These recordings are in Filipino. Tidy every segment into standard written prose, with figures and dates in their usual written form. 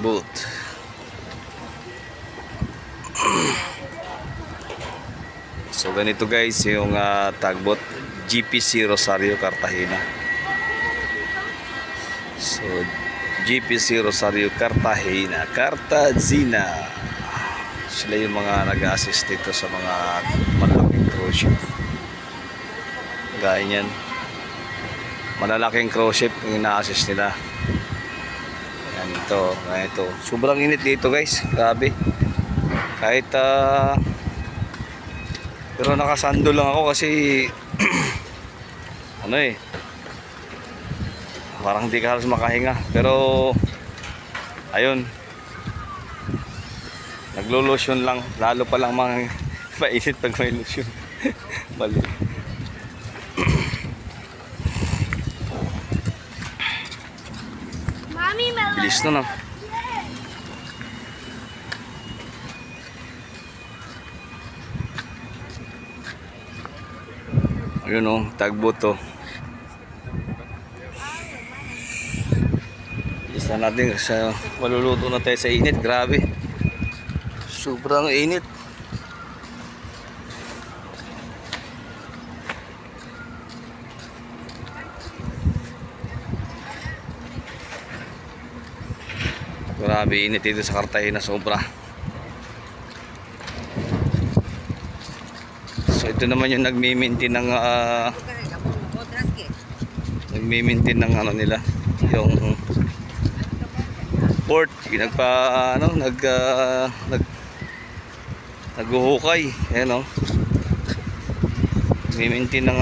tugboat. So ganito guys yung tugboat GPC Rosario Cartagena. So GPC Rosario Cartagena, sila yung mga nag-assist dito sa mga malalaking cruise ship. Gaya niyan, malalaking cruise ship yung ina-assist nila. Yan ito. Sobrang init dito guys, grabe. Kahit pero nakasando lang ako kasi parang hindi ka halos makahinga. Pero ayun, naglo-lotion lang, lalo pa lang mainit pag may lotion. Bali. Bilis na lang. Ayun o, tugboat to. Bilis na natin sa maluluto na tayo sa init. Grabe, sobrang init. Grabe init dito sa Cartagena, sobra. So ito naman yung nagmi-maintain ng nila, yung port, naghuhukay. Ayan o, nagmi-maintain ng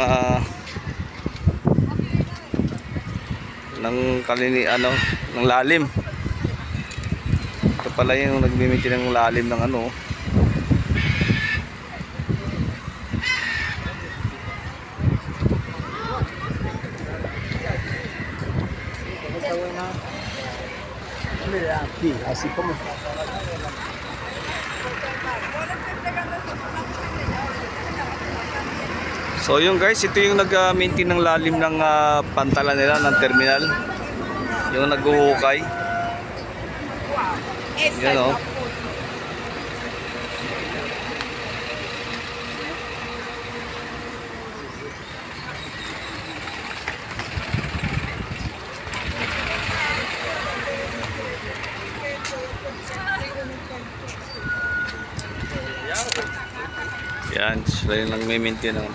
ng lalim. Ito pala yung nagmi-maintain ng lalim ng así como So yung guys, ito yung nag-maintain ng lalim ng pantalan nila ng terminal, yung naghuhukay. Yan o. Yan, sila yung lang may maintain ng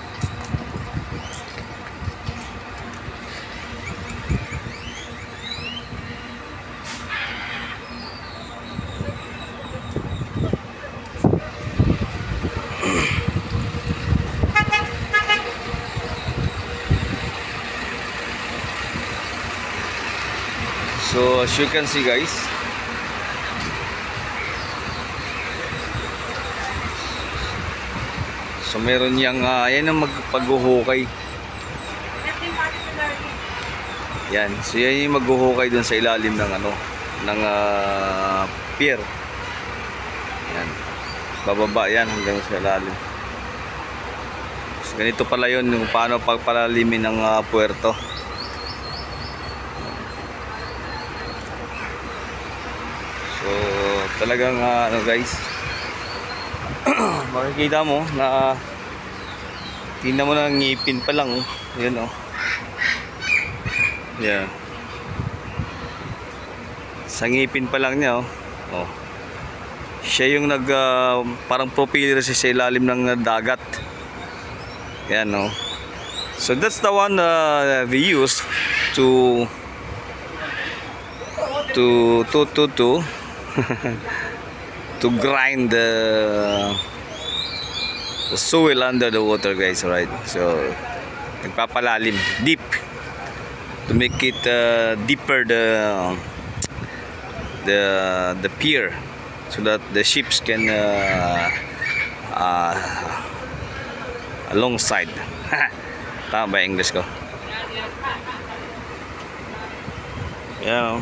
So as you can see guys, so meron yang yan ang magpaghuhukay. Yan, so yan yung maghuhukay dun sa ilalim ng ng pier. Yan, bababa yan hanggang sa ilalim. So ganito pala yun yung paano pagpalalimin ng puerto. So talagang guys, makikita mo na tingnan mo na ngipin pa lang yun yeah, sa ngipin pa lang niya siya yung parang propeller sa ilalim ng dagat. Yan so that's the one we use to to grind the soil under the water guys, right? So nagpapalalim deep to make it deeper the pier, so that the ships can alongside. Tama ba English ko? Yeah.